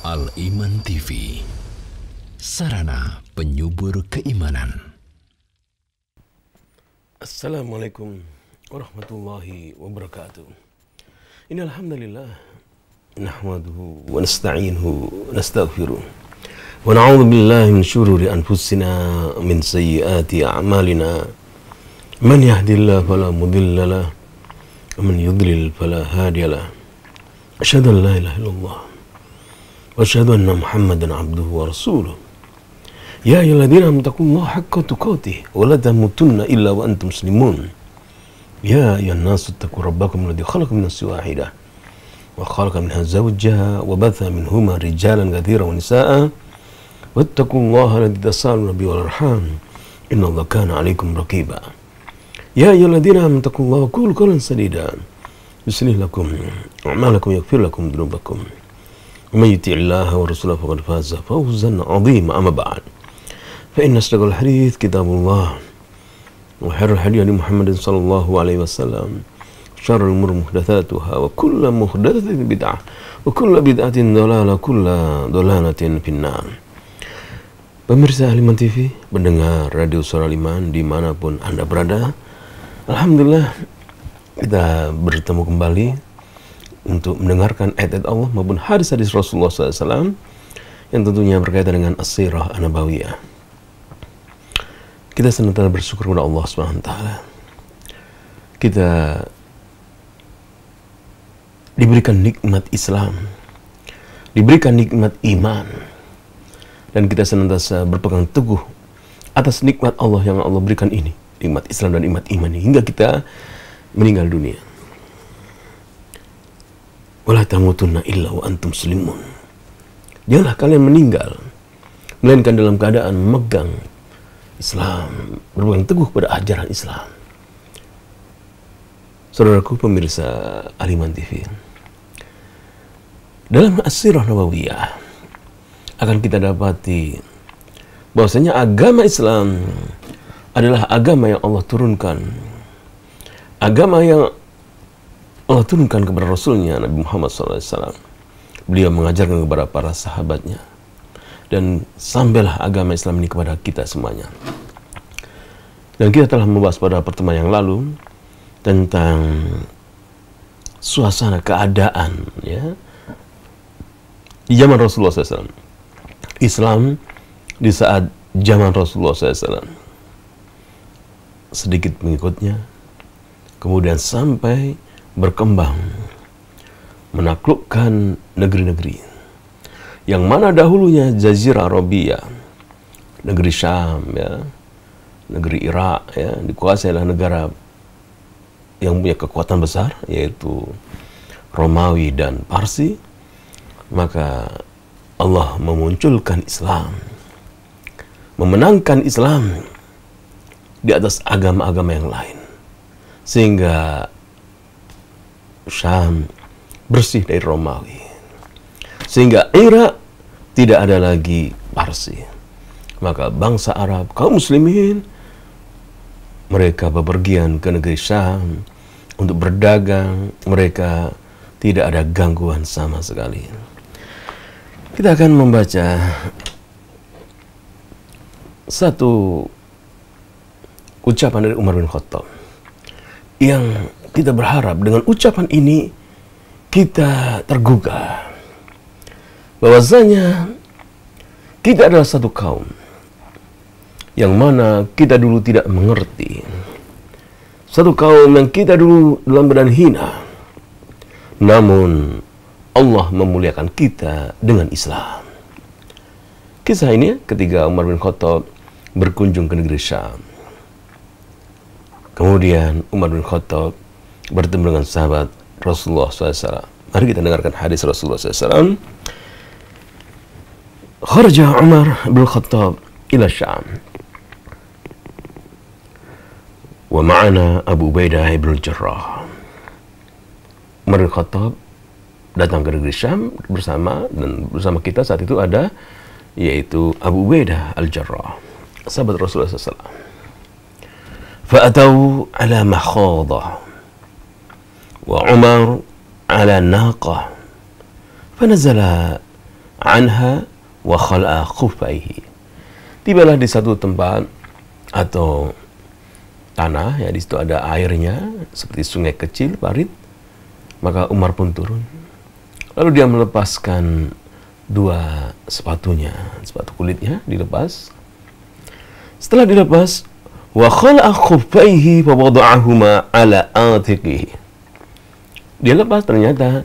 Al-Iman TV, sarana penyubur keimanan. Assalamualaikum warahmatullahi wabarakatuh. Innal hamdalillah nahmaduhu wa nasta'inuhu wa nastaghfiruh wa na'udzu billahi min syururi anfusina min sayyiati a'malina. Man yahdihillahu fala mudilla lahu wa man yudlil fala hadiya lahu. Asyhadu an la ilaha illallah wa asyhadu anna Muhammadan abduhu wa rasuluh. Ya ayyuhalladzina amanu taqullaha haqqa tuqatih wa la tamutunna illa wa antum muslimun. Ya ayyuhan nasu taqu rabbakum alladzi khalaqakum min nafsin wahidah wa khalaqa minha zawjaha wa batha minhuma rijalan katsiran wa nisaa'a wattaqullaha alladzi tasaaluna bihi wal arham innallaha kana 'alaikum raqiba. Ya ayyuhalladzina amanu taqullaha wa qulu qawlan sadida yuslih lakum a'malakum yaghfir lakum dhunubakum wa may yuti'illaha wa rasulahu faqad faza fawzan 'azima. Amma ba'd. فإن أصدق الحديث كتاب الله وخير الهدي هدي محمد صلى الله عليه وسلم شر الأمور محدثاتها وكل محدثة بدعة وكل بدعة ضلالة وكل ضلالة في النار. Pemirsa Al-Iman TV, pendengar Radio Suara Al-Iman dimanapun Anda berada, alhamdulillah kita bertemu kembali untuk mendengarkan ayat-ayat Allah maupun hadis-hadis Rasulullah SAW yang tentunya berkaitan dengan as-sirah an-nabawiyah. Kita senantiasa bersyukur kepada Allah SWT. Kita diberikan nikmat Islam, diberikan nikmat iman, dan kita senantiasa berpegang teguh atas nikmat Allah yang Allah berikan ini, nikmat Islam dan nikmat iman ini, hingga kita meninggal dunia. Wala tamutunna illa wa antum muslimun. Janganlah kalian meninggal melainkan dalam keadaan memegang Islam, berpegang teguh pada ajaran Islam. Saudaraku pemirsa Al-Iman TV, dalam as-sirah nabawiyah akan kita dapati bahwasanya agama Islam adalah agama yang Allah turunkan, agama yang Allah turunkan kepada Rasulnya Nabi Muhammad SAW. Beliau mengajarkan kepada para sahabatnya, dan sampailah agama Islam ini kepada kita semuanya. Dan kita telah membahas pada pertemuan yang lalu tentang suasana keadaan ya di zaman Rasulullah SAW. Islam di saat zaman Rasulullah SAW sedikit pengikutnya, kemudian sampai berkembang menaklukkan negeri-negeri yang mana dahulunya Jazirah Arabia, negeri Syam, ya, negeri Irak, ya, dikuasai oleh negara yang punya kekuatan besar, yaitu Romawi dan Parsi. Maka Allah memunculkan Islam, memenangkan Islam di atas agama-agama yang lain, sehingga Syam bersih dari Romawi, sehingga Irak tidak ada lagi Parsi. Maka bangsa Arab, kaum muslimin, mereka bepergian ke negeri Syam untuk berdagang. Mereka tidak ada gangguan sama sekali. Kita akan membaca satu ucapan dari Umar bin Khattab yang kita berharap dengan ucapan ini kita tergugah bahwasanya kita adalah satu kaum yang mana kita dulu tidak mengerti, satu kaum yang kita dulu dalam badan hina, namun Allah memuliakan kita dengan Islam. Kisah ini ketika Umar bin Khattab berkunjung ke negeri Syam. Kemudian Umar bin Khattab bertemu dengan sahabat Rasulullah SAW. Mari kita dengarkan hadis Rasulullah SAW. Kharaja Umar bin Khattab ila Syam wa ma'ana Abu Ubaidah bin Jarrah. Umar bin Khattab datang ke negeri Syam bersama kita saat itu ada yaitu Abu Ubaidah al-Jarrah, sahabat Rasulullah SAW. Fa'atau ala makhadah wa Umar ala naqah fanazala anha wa khala'a khuffaihi. Tibalah di satu tempat atau tanah, ya di situ ada airnya seperti sungai kecil parit. Maka Umar pun turun. Lalu dia melepaskan dua sepatunya, sepatu kulitnya dilepas. Setelah dilepas, wa khala'a khuffaihi fa wada'ahuma ala atiqihi. Dia lepas, ternyata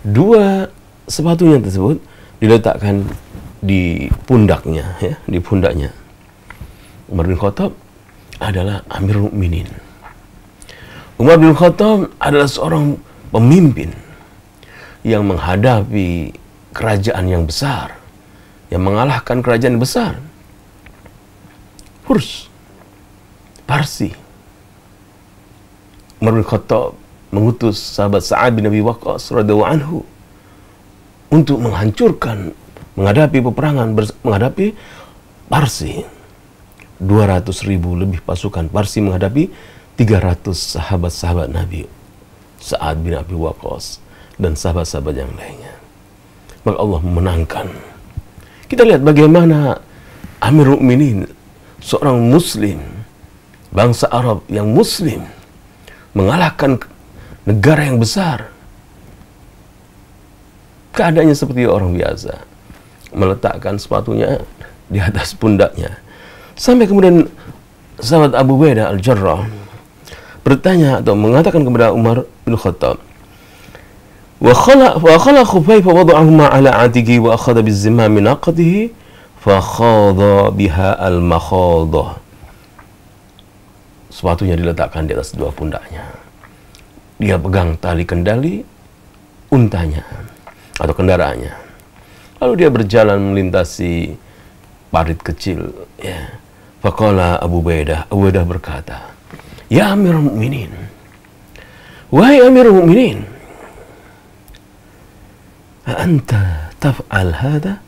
dua sepatunya tersebut diletakkan di pundaknya, ya, di pundaknya. Umar bin Khattab adalah Amirul Mukminin. Umar bin Khattab adalah seorang pemimpin yang menghadapi kerajaan yang besar, yang mengalahkan kerajaan besar, Furs, Parsi. Umar bin Khattab mengutus sahabat Sa'ad bin Abi Waqqas radhiyallahu anhu untuk menghancurkan, menghadapi peperangan, menghadapi Parsi. 200.000 lebih pasukan Parsi menghadapi 300 sahabat-sahabat Nabi, Sa'ad bin Abi Waqqas dan sahabat-sahabat yang lainnya. Maka Allah memenangkan. Kita lihat bagaimana Amirul Mukminin, seorang muslim, bangsa Arab yang muslim, mengalahkan negara yang besar. Keadaannya seperti orang biasa, meletakkan sepatunya di atas pundaknya. Sampai kemudian sahabat Abu Ubaidah Al-Jarrah bertanya atau mengatakan kepada Umar bin Khattab, wa khala khufay fa wada'ahuma ala atiqi wa akhadha bizimam min aqdihi fa khadha biha al-makhadah. Sepatunya diletakkan di atas dua pundaknya. Dia pegang tali kendali untanya atau kendaraannya. Lalu dia berjalan melintasi parit kecil, ya. Faqala Abu Ubaidah berkata, "Ya Amirul Mukminin, wahai Amirul Mukminin, anta taf'al hadha?"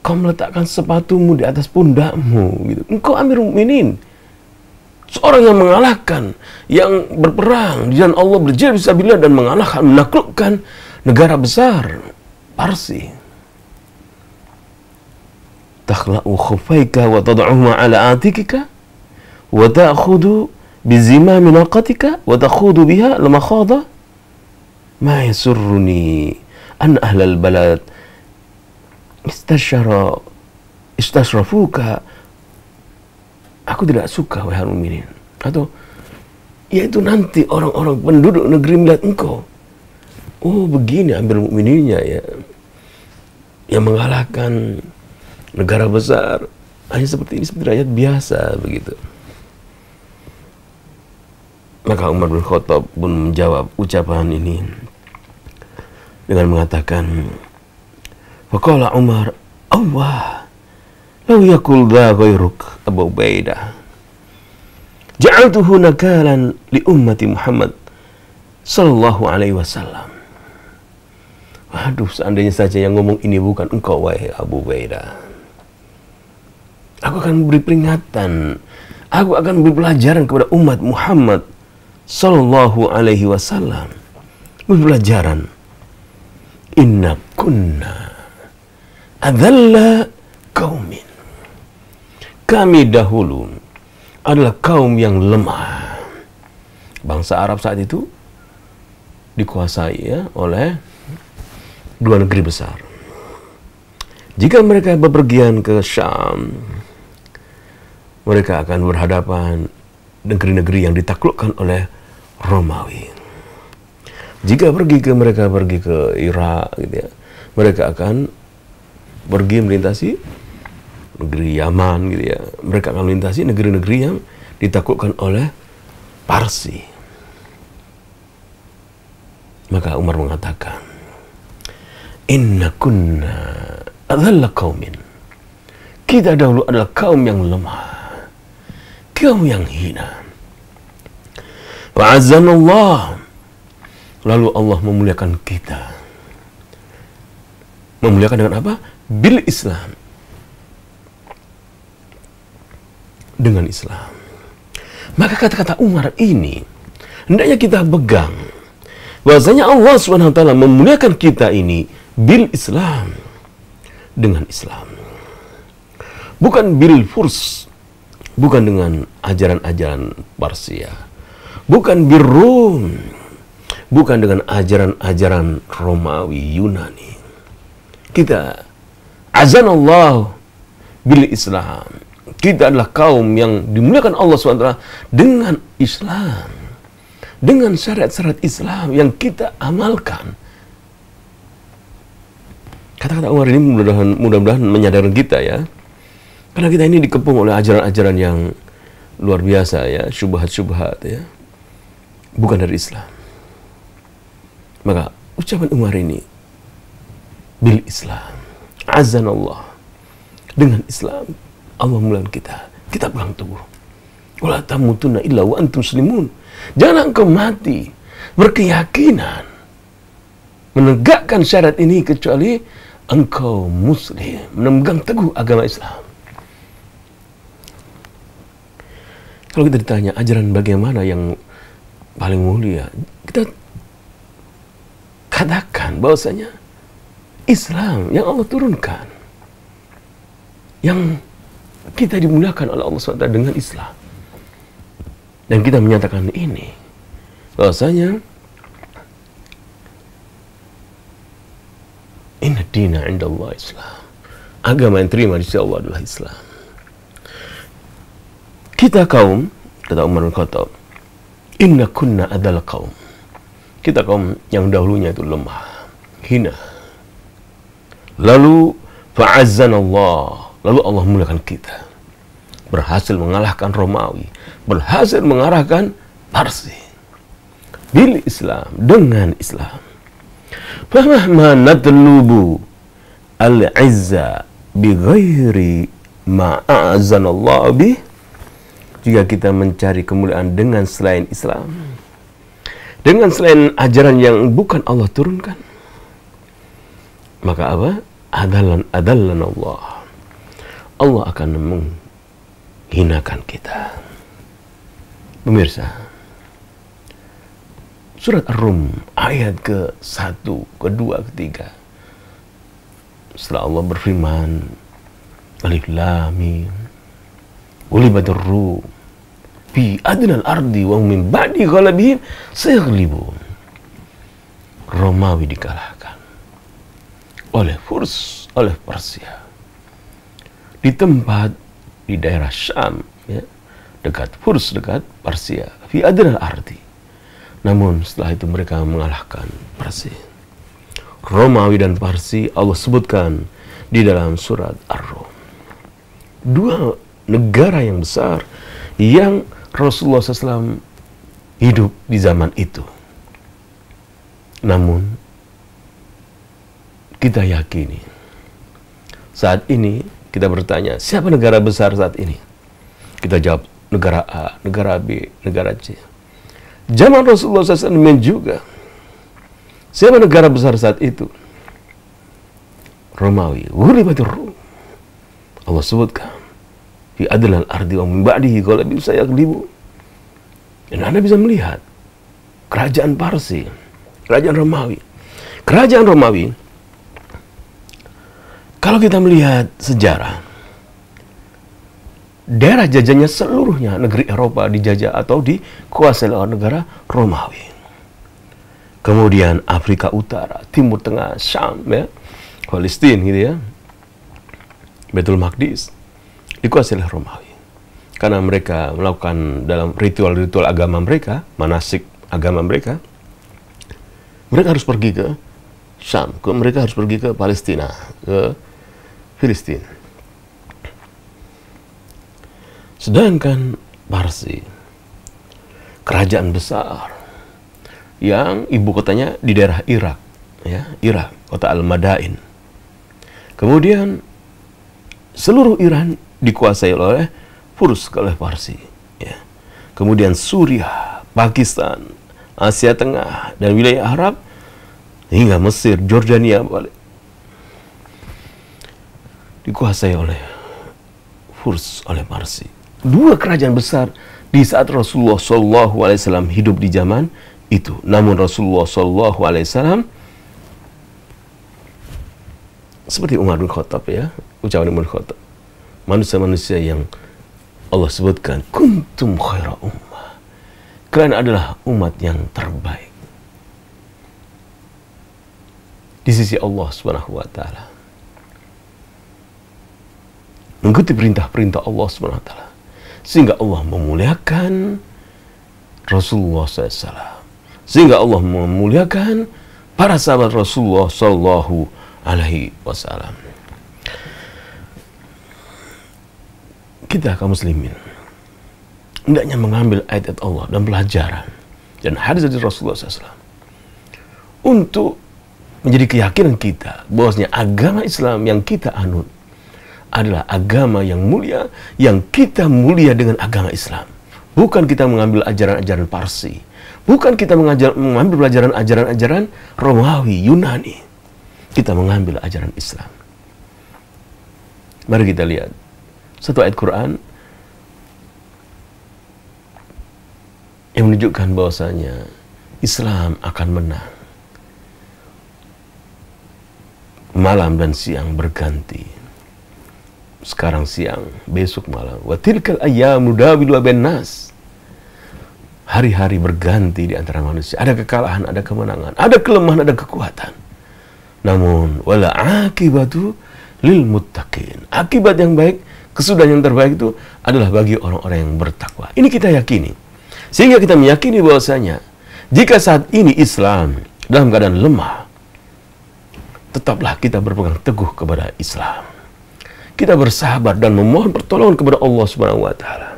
Kau meletakkan sepatumu di atas pundakmu, gitu. Engkau Amirul Mukminin, seorang yang mengalahkan, yang berperang di jalan Allah, berjihad fisabilillah dan mengalahkan, menaklukkan negara besar Parsi. Takhla'u khuffaika wa tad'uhuma ala atikika wa ta'khudhu bizimami naqatika wa takhudhu biha al-makhadha ma yasurruni an ahlal balad istashrafuka. Aku tidak suka, wahai mukminin, atau yaitu nanti orang-orang penduduk negeri melihat engkau, oh begini Amirul Mukmininnya, ya, yang mengalahkan negara besar hanya seperti ini, seperti rakyat biasa begitu. Maka Umar bin Khattab pun menjawab ucapan ini dengan mengatakan, faqala Umar, Allah law yakul dha ghairuk Abu Ubaidah ja'altuhu nakalan li ummati Muhammad sallallahu alaihi wasallam. Waduh, seandainya saja yang ngomong ini bukan engkau, wahai Abu Ubaidah, aku akan beri peringatan, aku akan beri pelajaran kepada umat Muhammad sallallahu alaihi wasallam. Beri pelajaran. Inna kunna adzalla qaumin. Kami dahulu adalah kaum yang lemah. Bangsa Arab saat itu dikuasai, ya, oleh dua negeri besar. Jika mereka bepergian ke Syam, mereka akan berhadapan negeri-negeri yang ditaklukkan oleh Romawi. Jika mereka pergi ke Irak, gitu ya, mereka akan pergi melintasi negeri Yaman, gitu ya. Mereka akan melintasi negeri-negeri yang ditaklukkan oleh Parsi. Maka Umar mengatakan, inna kunna adzalla qaumin. Kita dahulu adalah kaum yang lemah, kaum yang hina. Wa'azzanallah. Lalu Allah memuliakan kita. Memuliakan dengan apa? Bil Islam. Dengan Islam. Maka kata-kata Umar ini hendaknya kita pegang. Bahwasanya Allah SWT memuliakan kita ini bil Islam, dengan Islam. Bukan bil Furs, bukan dengan ajaran-ajaran Persia. Bukan bil Rum, bukan dengan ajaran-ajaran Romawi, Yunani. Kita azanallah bil Islam. Kita adalah kaum yang dimuliakan Allah SWT dengan Islam, dengan syariat-syariat Islam yang kita amalkan. Kata-kata Umar ini mudah-mudahan menyadarkan kita ya. Karena kita ini dikepung oleh ajaran-ajaran yang luar biasa ya, syubhat-syubhat ya. Bukan dari Islam. Maka ucapan Umar ini bil Islam, azanallah, dengan Islam Allah muliakan kita. Kita pegang teguh. Wala tamutunna illa wa antum muslimun. Jangan engkau mati berkeyakinan menegakkan syariat ini kecuali engkau muslim, memegang teguh agama Islam. Kalau kita ditanya ajaran bagaimana yang paling mulia, kita katakan bahwasanya Islam yang Allah turunkan, yang kita dimuliakan oleh Allah SWT dengan Islam. Dan kita menyatakan ini, bahwasanya inna dina indallah Islam. Agama yang terima di sisi Allah adalah Islam. Kita kaum, kata Umar bin Khattab, inna kunna adalah kaum. Kita kaum yang dahulunya itu lemah, hina. Lalu fa'azzanallah, lalu Allah muliakan kita. Berhasil mengalahkan Romawi, berhasil mengarahkan Parsi. Bil Islam, dengan Islam. Famahma natlubu al-izza bi ghairi ma a'azzanallah bih. Jika kita mencari kemuliaan dengan selain Islam, dengan selain ajaran yang bukan Allah turunkan, maka apa? Adallan Allah. Allah akan menghinakan kita. Pemirsa, surat Ar-Rum ayat ke-1, ke-2, ke-3. Setelah Allah berfirman, Alif Lam Mim, Ghulibatir Rum fi adnal ardi wa min ba'di ghalabihim sayaghlibun. Romawi dikalahkan oleh Furs, oleh Persia. Di tempat di daerah Syam ya, dekat Furs, dekat Persia, fi adnal ardi. Namun setelah itu mereka mengalahkan Persia. Romawi dan Parsi Allah sebutkan di dalam surat Ar-Rum. Dua negara yang besar yang Rasulullah SAW hidup di zaman itu. Namun kita yakini saat ini kita bertanya, siapa negara besar saat ini? Kita jawab negara A, negara B, negara C. Zaman Rasulullah SAW juga. Siapa negara besar saat itu? Romawi. Ghulibatir Rum. Allah sebutkan fi adlal ardi wa min ba'dihi ghalabihim sayaghlibun. Dan Anda bisa melihat kerajaan Parsi, kerajaan Romawi. Kerajaan Romawi, kalau kita melihat sejarah, daerah jajahnya seluruhnya negeri Eropa dijajah atau dikuasai oleh negara Romawi. Kemudian Afrika Utara, Timur Tengah, Syam, ya, Palestina gitu ya, Baitul Maqdis dikuasai oleh Romawi. Karena mereka melakukan dalam ritual-ritual agama mereka, manasik agama mereka, mereka harus pergi ke Syam, mereka harus pergi ke Palestina, ke Filistin. Sedangkan Parsi, kerajaan besar yang ibu kotanya di daerah Irak, ya, Irak, kota Al-Madain. Kemudian seluruh Iran dikuasai oleh Furs, oleh Parsi, ya. Kemudian Suriah, Pakistan, Asia Tengah dan wilayah Arab hingga Mesir, Jordania dikuasai oleh Furs, oleh Parsi. Dua kerajaan besar di saat Rasulullah SAW hidup di zaman itu. Namun Rasulullah SAW Seperti Umar bin Khattab ya, ucapan Umar bin Khattab. Manusia-manusia yang Allah sebutkan, kuntum khaira ummah. Kalian adalah umat yang terbaik di sisi Allah Subhanahu wa taala. Mengikuti perintah-perintah Allah Subhanahu wa taala. Sehingga Allah memuliakan Rasulullah SAW. Sehingga Allah memuliakan para sahabat Rasulullah Sallallahu Alaihi Wasallam. Kita kaum muslimin hendaknya mengambil ayat-ayat Allah dan pelajaran dan hadis dari Rasulullah SAW untuk menjadi keyakinan kita bahwasanya agama Islam yang kita anut adalah agama yang mulia, yang kita mulia dengan agama Islam. Bukan kita mengambil ajaran-ajaran Parsi, bukan kita mengambil pelajaran ajaran-ajaran Romawi, Yunani. Kita mengambil ajaran Islam. Mari kita lihat satu ayat Quran yang menunjukkan bahwasanya Islam akan menang. Malam dan siang berganti. Sekarang siang, besok malam. Wa tilkal ayyamu nudawiluha bainan nas. Hari-hari berganti di antara manusia. Ada kekalahan, ada kemenangan, ada kelemahan, ada kekuatan. Namun wala akibatu lil muttaqin. Akibat yang baik, kesudahan yang terbaik itu adalah bagi orang-orang yang bertakwa. Ini kita yakini. Sehingga kita meyakini bahwasanya jika saat ini Islam dalam keadaan lemah, tetaplah kita berpegang teguh kepada Islam. Kita bersabar dan memohon pertolongan kepada Allah Subhanahu wa taala.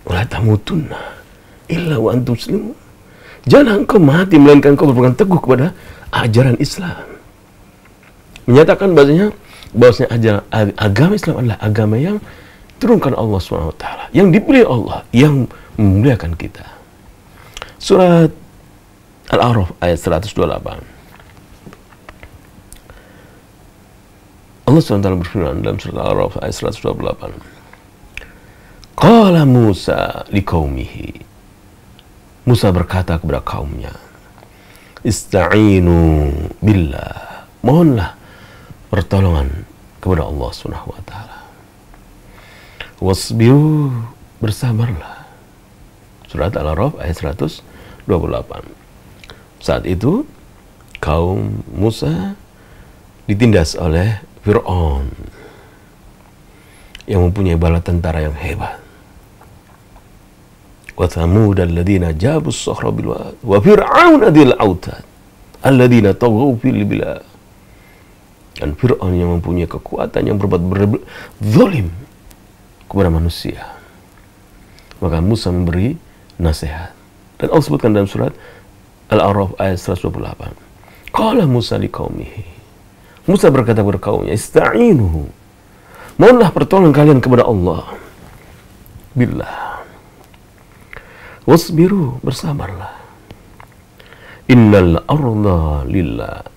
Wala tamutunna illa wa antum muslimun. Jangan engkau mati melainkan engkau berpegang teguh kepada ajaran Islam. Menyatakan bahwasanya ajaran agama Islam adalah agama yang turunkan Allah Subhanahu wa taala, yang dipilih Allah, yang memuliakan kita. Surat Al-A'raf ayat 128. Allah SWT berfirman dalam surat Al-A'raf ayat 128. Qala Musa liqaumihi. Musa berkata kepada kaumnya, Ista'inu billah. Mohonlah pertolongan kepada Allah Subhanahu wa taala. Wasbiru, bersabarlah. Surat Al-A'raf ayat 128. Saat itu kaum Musa ditindas oleh Fir'aun yang mempunyai bala tentara yang hebat. Wa thamud alladziina jabu as-sakhra bil wad wa fir'aun adil autad alladziina taghaw fil bilad. Dan Fir'aun yang mempunyai kekuatan yang berbuat zalim kepada manusia. Maka Musa memberi nasihat. Dan Allah sebutkan dalam surat Al-A'raf ayat 128. Qala Musa liqaumihi. Musa berkata kepada kaumnya, Ista'inu. Mohonlah pertolongan kalian kepada Allah. Billah. Wasbiru, bersabarlah. Innal arda lillah.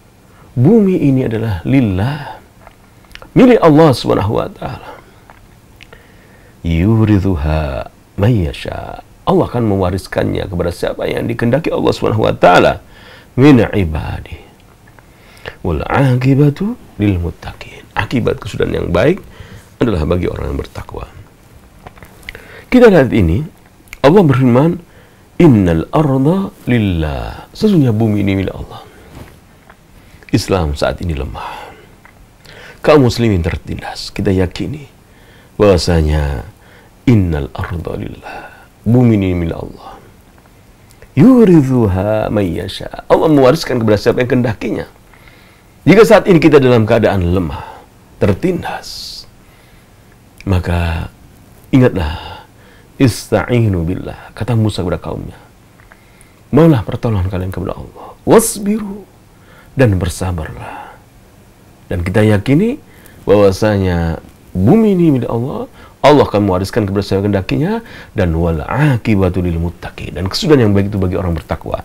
Bumi ini adalah lillah, milik Allah Subhanahu wa taala. Yuridhuha may yasha. Allah akan mewariskannya kepada siapa yang dikehendaki Allah Subhanahu wa taala min ibadi. Wal aqibatu lil muttaqin. Akibat kesudahan yang baik adalah bagi orang yang bertakwa. Kita lihat ini, Allah berfirman, Innal arda lillah. Sesungguhnya bumi ini milik Allah. Islam saat ini lemah. Kaum muslimin tertindas. Kita yakini bahwasanya innal arda lillah. Bumi ini milik Allah. Yuridhuha may yasha. Allah mewariskan kepada siapa yang kehendakinya. Jika saat ini kita dalam keadaan lemah, tertindas, maka ingatlah, ista'inu billah, kata Musa kepada kaumnya, mohonlah pertolongan kalian kepada Allah. Wasbiru, dan bersabarlah. Dan kita yakini bahwasanya bumi ini milik Allah. Allah akan mewariskan kepada siapa yang kehendakinya, dan wal aqibatu lil muttaqin, dan kesudahan yang baik itu bagi orang bertakwa.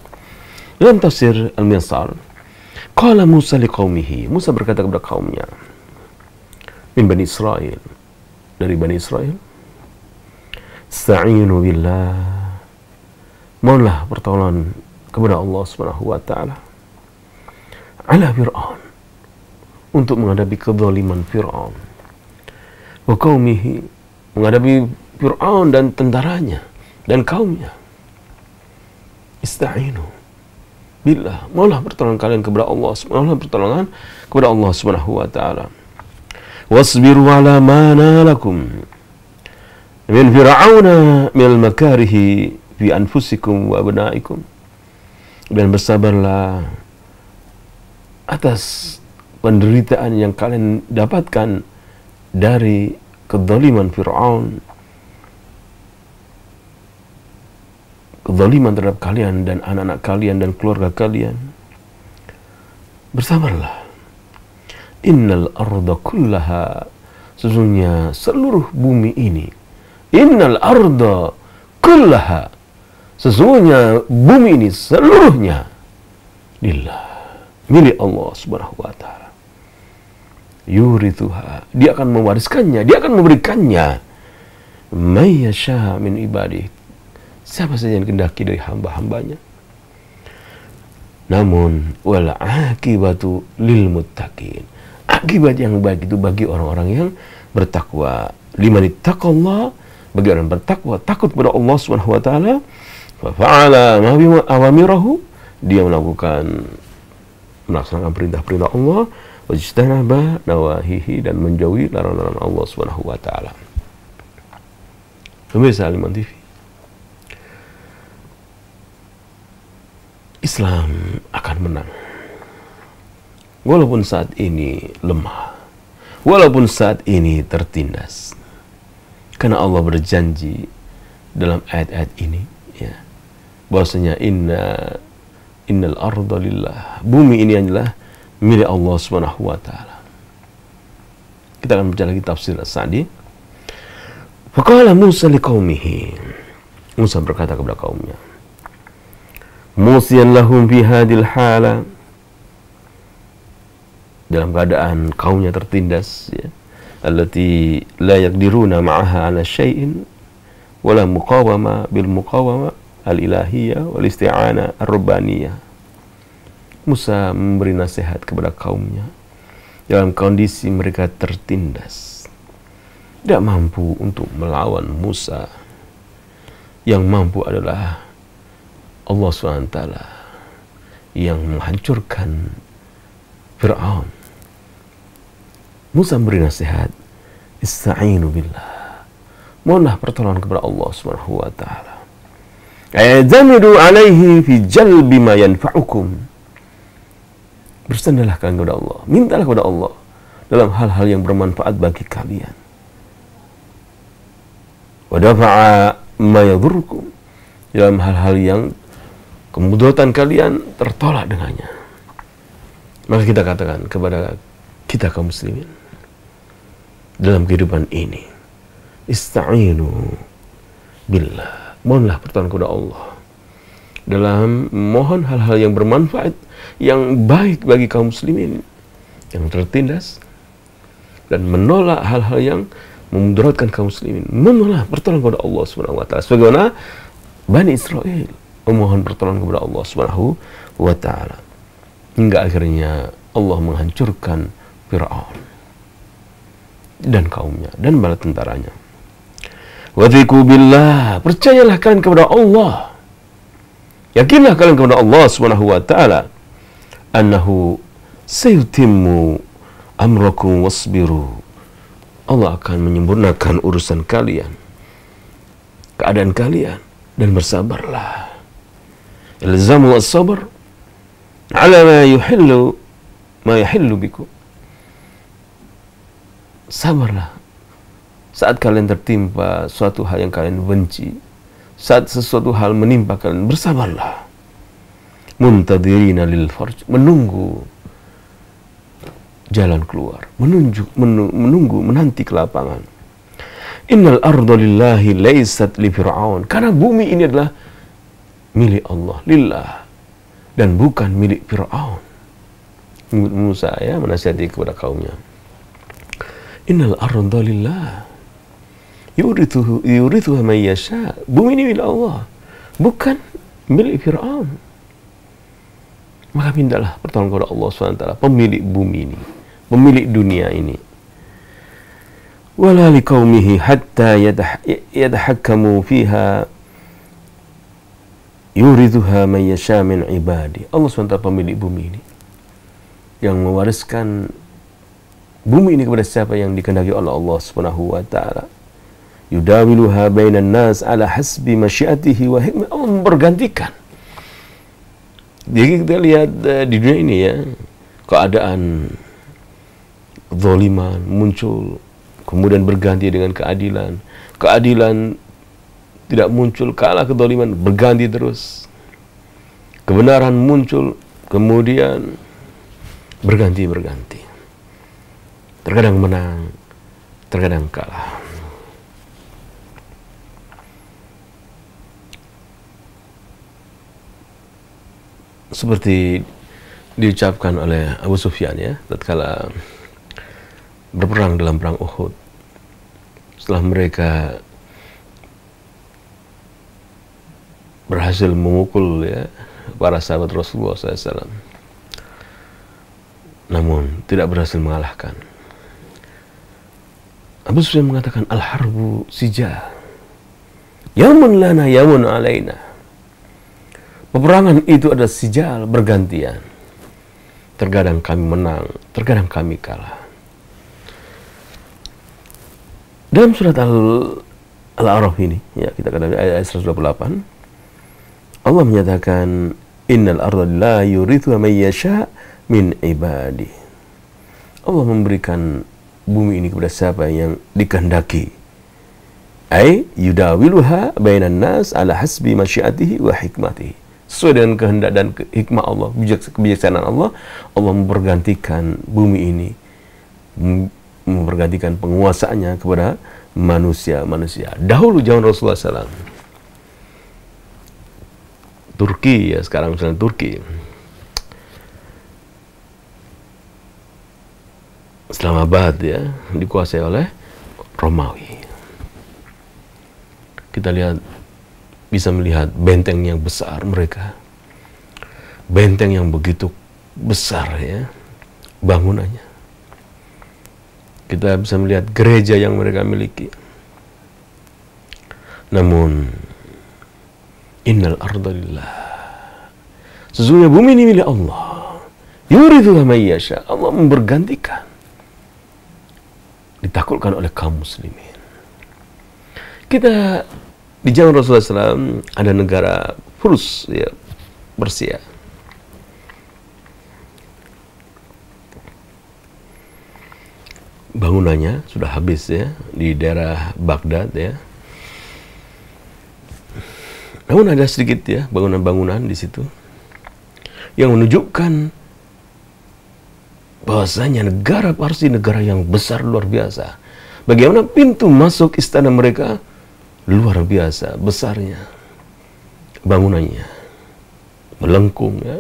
Dalam tafsir Al-Minsar, qala Musa liqaumihi. Musa berkata kepada kaumnya, min Bani Israel, dari Bani Israel, Sta'inu billah. Mohonlah pertolongan kepada Allah Subhanahu wa taala. Ala Fir'aun untuk menghadapi kezaliman Fir'aun wa qaumihi, menghadapi Fir'aun dan tentaranya dan kaumnya. Ista'inu billah, mohonlah pertolongan kalian kepada Allah, mohonlah pertolongan kepada Allah Subhanahu wa taala. Wasbiru ala ma nalakum min fir'auna minal makarihi fi anfusikum wa abnaikum, dan bersabarlah atas penderitaan yang kalian dapatkan dari kezaliman Fir'aun, kezaliman terhadap kalian dan anak-anak kalian dan keluarga kalian. Bersabarlah. Innal arda kullaha, sesungguhnya seluruh bumi ini. Innal arda kullaha, sesungguhnya bumi ini seluruhnya lillah, milik Allah Subhanahu wa taala. Yurithuha, dia akan mewariskannya, dia akan memberikannya may yasha min ibadihi, siapa saja yang kehendaki dari hamba-hambanya. Namun wal akibatu lil muttaqin, akibat yang baik itu bagi orang-orang yang bertakwa. Liman ittaqallah, bagi orang bertakwa, takut kepada Allah Subhanahu wa taala. Fa fa'ala ma bi awamirahu, dia melaksanakan perintah-perintah Allah, wajtanaba nawahihi, dan menjauhi larangan-larangan Allah Subhanahu wa taala. Pemirsa Al-Iman TV, Islam akan menang. Walaupun saat ini lemah, walaupun saat ini tertindas. Karena Allah berjanji dalam ayat-ayat ini, ya, bahwasanya innal arda lillah, bumi ini adalah milik Allah Subhanahu wa taala. Kita akan baca lagi tafsir As-Sa'di. Faqala Musa liqaumihi, Musa berkata kepada kaumnya, musiyan lahum fi hadil hala, dalam keadaan kaumnya tertindas, ya, allati la yaqdiruna ma'aha ala syai'in wala muqawama bil muqawama al-ilahiyah wal isti'anah ar-rabbaniyah. Musa memberi nasihat kepada kaumnya dalam kondisi mereka tertindas, tidak mampu untuk melawan Musa. Yang mampu adalah Allah SWT yang menghancurkan Fir'aun. Musa memberi nasihat, ista'inu billah, mohonlah pertolongan kepada Allah Subhanahu wa taala. Ayazamidu alaihi fi jalbi ma yanfa'ukum, bersandarlah kalian kepada Allah, mintalah kepada Allah dalam hal-hal yang bermanfaat bagi kalian. Wa dafa'a ma yadhurrukum, dalam hal-hal yang kemudaratan kalian tertolak dengannya. Maka kita katakan kepada kita kaum muslimin dalam kehidupan ini, ista'inu billah, mohonlah pertolongan kepada Allah dalam mohon hal-hal yang bermanfaat, yang baik bagi kaum muslimin yang tertindas, dan menolak hal-hal yang memudaratkan kaum muslimin. Mohonlah pertolongan kepada Allah Subhanahu wa taala sebagaimana Bani Israel memohon pertolongan kepada Allah Subhanahu wa taala, hingga akhirnya Allah menghancurkan Fir'aun dan kaumnya dan bala tentaranya. Wathiqu billah, percayalah kalian kepada Allah, yakinlah kalian kepada Allah Subhanahu wa taala, annahu sayutimmu amrakum wasbiru, Allah akan menyempurnakan urusan kalian, keadaan kalian, dan bersabarlah. Ilzamu as-sabr ala ma yahillu bikum, sabarlah saat kalian tertimpa suatu hal yang kalian benci, saat sesuatu hal menimpa kalian, bersabarlah. Muntadirina lil farj, menunggu jalan keluar, menunggu menanti kelapangan. Innal arda lillahi laysat li fir'aun, karena bumi ini adalah milik Allah, lillah, dan bukan milik Fir'aun. Musa, ya, menasihati kepada kaumnya. Innal arda lillah yurithuha man yasha, bumi ini milik Allah, bukan milik Fir'aun. Maka mintalah pertolongan kepada Allah SWT, pemilik bumi ini, pemilik dunia ini. Wala liqaumihi hatta yatahakkamu fiha yuridhuha man yasha min ibadi. Allah SWT pemilik bumi ini, yang mewariskan bumi ini kepada siapa yang dikehendaki oleh Allah Subhanahu wa taala. Yudawiluha bainan nas ala hasbi masyiatihi wa hikmah. Allah mempergantikan. Jadi kita lihat di dunia ini ya, keadaan zaliman muncul, kemudian berganti dengan keadilan. Keadilan tidak muncul, kalah kezaliman, berganti terus. Kebenaran muncul, kemudian berganti-berganti. Terkadang menang, terkadang kalah. Seperti diucapkan oleh Abu Sufyan ya, tatkala berperang dalam perang Uhud. Setelah mereka berhasil memukul ya para sahabat Rasulullah SAW, namun tidak berhasil mengalahkan. Abu Sufyan mengatakan, al-harbu sijal, yamun lana yamun alaina. Peperangan itu adalah sijal, bergantian. Terkadang kami menang, terkadang kami kalah. Dalam surat Al-A'raf ini, ya, kita katakan ayat 128, Allah menyatakan, innal arda la yurithuha man yasha min ibadi. Allah memberikan bumi ini kepada siapa yang dikehendaki. Ai yudawiluha bainan nas ala hasbi masyiatihi wa hikmatihi. Sesuai dengan kehendak dan hikmah Allah, kebijaksanaan Allah, Allah mempergantikan bumi ini, mempergantikan penguasaannya kepada manusia-manusia. Dahulu zaman Rasulullah SAW, Turki ya, sekarang misalnya Turki, Islamabad ya, dikuasai oleh Romawi. Kita lihat, bisa melihat benteng yang besar mereka, benteng yang begitu besar ya bangunannya. Kita bisa melihat gereja yang mereka miliki. Namun innal arda lillah, sesungguhnya bumi ini milik Allah. Yurithuha man yasha. Allah membergantikan. Ditaklukkan oleh kaum muslimin. Kita di zaman Rasulullah SAW ada negara Furs ya, Persia. Bangunannya sudah habis ya di daerah Baghdad ya. Namun ada sedikit ya bangunan-bangunan di situ yang menunjukkan bahwasanya negara Parsi negara yang besar luar biasa. Bagaimana pintu masuk istana mereka luar biasa besarnya, bangunannya melengkung ya.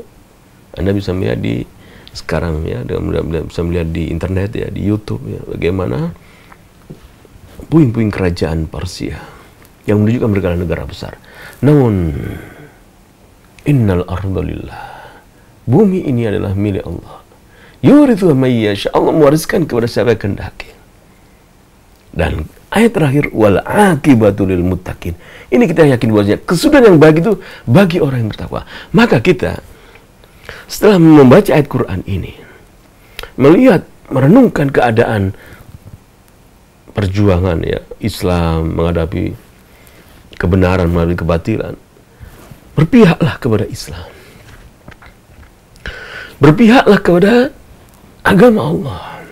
Anda bisa melihat di sekarang ya, bisa melihat di internet ya, di YouTube ya, bagaimana puing-puing kerajaan Persia yang menunjukkan mereka adalah negara besar. Namun innal arda lillah, bumi ini adalah milik Allah. Yurithuha man yasha. Allah mewariskan kepada siapa yang kehendaki. Dan ayat terakhir, wal aqibatu lil muttaqin. Ini kita yakin bahwa kesudahan yang baik itu bagi orang yang bertakwa. Maka kita setelah membaca ayat Quran ini, melihat, merenungkan keadaan perjuangan ya Islam menghadapi kebenaran melalui kebatilan, berpihaklah kepada Islam. Berpihaklah kepada agama Allah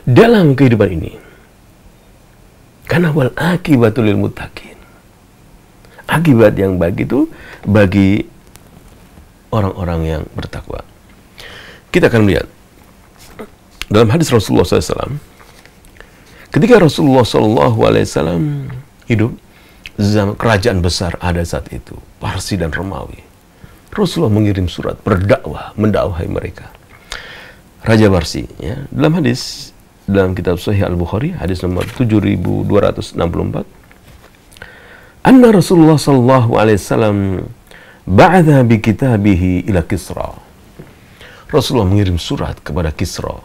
dalam kehidupan ini. Karena wal akibatul lil muttaqin. Akibat yang baik itu bagi orang-orang yang bertakwa. Kita akan melihat dalam hadis Rasulullah SAW, ketika Rasulullah SAW hidup, zaman kerajaan besar ada saat itu, Parsi dan Romawi. Rasulullah mengirim surat berdakwah, mendakwahi mereka. Raja Parsi, ya, dalam hadis dalam kitab Sahih Al-Bukhari, hadis nomor 7264, anna Rasulullah sallallahu alaihi wasallam ba'atha bi kitabihi ila Kisra. Rasulullah mengirim surat kepada Kisra,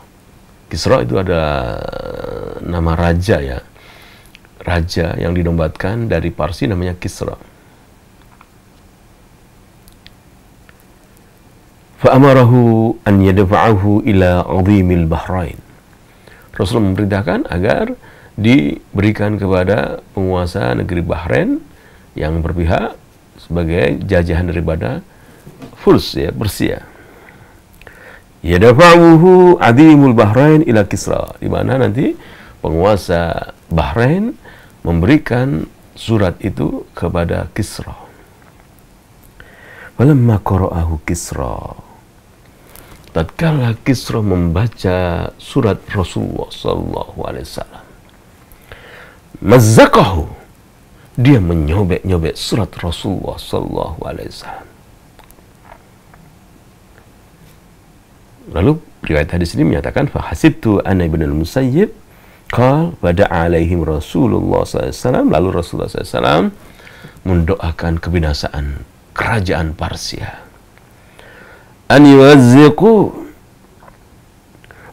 Kisra itu ada nama raja ya. Raja yang dinobatkan dari Parsi namanya Kisra. Fa'amarahu an yadfa'ahu ila 'azimil Bahrain. Rasulullah memerintahkan agar diberikan kepada penguasa negeri Bahrain yang berpihak sebagai jajahan daripada Furs ya, Persia. Yadfa'uhu 'azimul Bahrain ila Kisra, di mana nanti penguasa Bahrain memberikan surat itu kepada Kisra. Falamma qara'ahu Kisra, tatkala Kisra membaca surat Rasulullah sallallahu alaihi wasallam, mazzaqahu, dia menyobek-nyobek surat Rasulullah sallallahu alaihi wasallam. Lalu riwayat hadis ini menyatakan fa hasibtu anna ibn al-Musayyib qala fada'a alaihim Rasulullah sallallahu alaihi wasallam, lalu Rasulullah sallallahu alaihi wasallam mendoakan kebinasaan kerajaan Parsia. An yuwazziqu,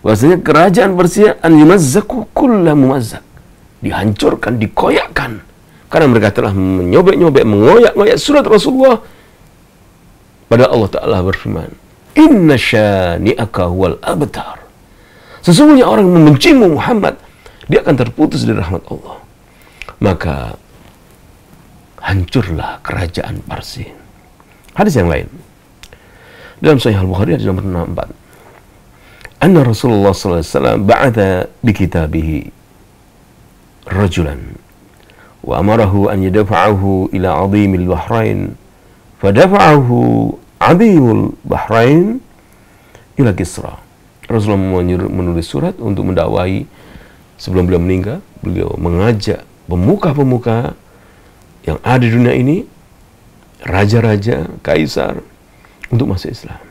bahwasanya kerajaan Persia an yumazzaku kullu mumazzaq, dihancurkan, dikoyakkan, karena mereka telah menyobek-nyobek, mengoyak-ngoyak surat Rasulullah. Padahal Allah Ta'ala berfirman, inna syani'aka wal abtar, sesungguhnya orang yang membencimu Muhammad, dia akan terputus dari rahmat Allah. Maka hancurlah kerajaan Parsi. Hadis yang lain dalam Sahih Al-Bukhari hadis nomor 64. Anna Rasulullah sallallahu alaihi wasallam ba'atha bi kitabihi rajulan wa amarahu an yadfa'ahu ila 'azimil Bahrain, fadafa'ahu 'azimul Bahrain ila Kisra. Rasulullah menulis surat untuk mendakwai. Sebelum beliau meninggal, beliau mengajak pemuka-pemuka yang ada di dunia ini, raja-raja, kaisar, untuk masuk Islam.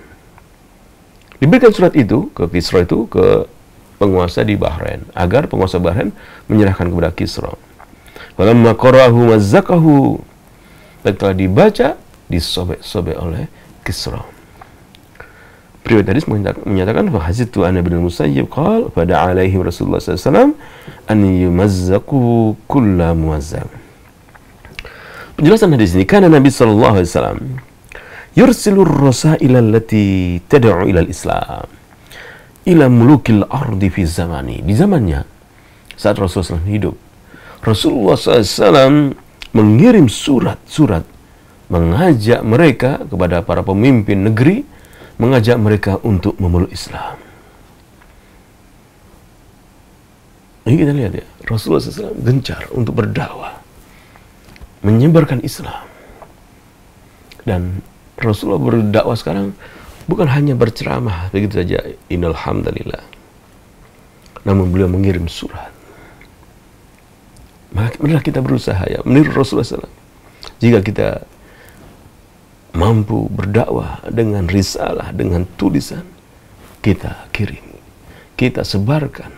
Diberikan surat itu ke Kisra, itu ke penguasa di Bahrain, agar penguasa Bahrain menyerahkan kepada Kisra. Falamma qara'ahu mazzaqahu, setelah dibaca, disobek-sobek oleh Kisra. Riwayat hadis menyatakan fa hasibtu anna ibn al-Musayyib qala fada'a alaihi Rasulullah sallallahu alaihi wasallam an yumazzaqu kullu mumazzaq. Penjelasan hadis ini, karena Nabi sallallahu alaihi wasallam yursilur rasaila allati tad'u ila al-Islam ila mulukil ardi fi zamani. Di zamannya saat Rasulullah SAW hidup, Rasulullah SAW mengirim surat-surat mengajak mereka kepada para pemimpin negeri, mengajak mereka untuk memeluk Islam. Ini kita lihat ya, Rasulullah SAW gencar untuk berdakwah, menyebarkan Islam. Dan Rasulullah berdakwah sekarang bukan hanya berceramah begitu saja, innal hamdalillah, namun beliau mengirim surat. Marilah kita berusaha ya meniru Rasulullah SAW. Jika kita mampu berdakwah dengan risalah, dengan tulisan, kita kirim, kita sebarkan.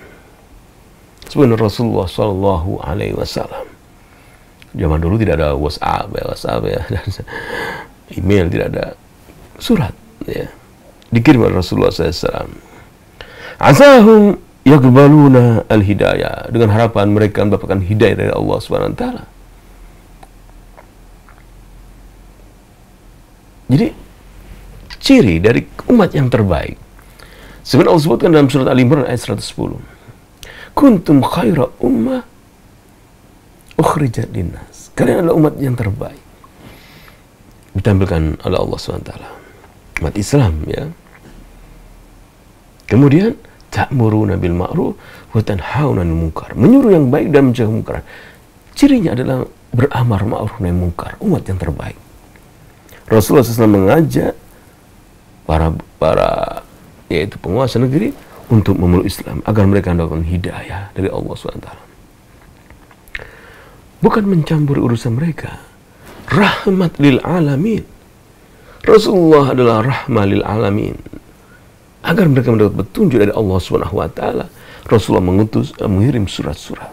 Sebenarnya Rasulullah Sallallahu Alaihi Wasallam, zaman dulu tidak ada WhatsApp ya, email tidak ada, surat ya, dikirim oleh Rasulullah SAW. Asahum yaqbaluna al-hidayah, dengan harapan mereka mendapatkan hidayah dari Allah Subhanahu wa taala. Jadi ciri dari umat yang terbaik, sebenarnya Allah sebutkan dalam surat Al-Imran ayat 110, kuntum khaira ummah ukhrijat linnas, kalian adalah umat yang terbaik, ditampilkan oleh Allah SWT, umat Islam ya. Kemudian ta'muruna bil ma'ruf wa tanhauna 'anil munkar, menyuruh yang baik dan mencegah kemungkaran. Cirinya adalah beramar ma'ruf nahi munkar, umat yang terbaik. Rasulullah SAW mengajak para yaitu penguasa negeri untuk memeluk Islam agar mereka mendapatkan hidayah dari Allah SWT. Bukan mencampuri urusan mereka. Rahmat lil alamin. Rasulullah adalah rahmah lil alamin. Agar mereka mendapat petunjuk dari Allah Subhanahu wa taala, Rasulullah mengirim surat-surat.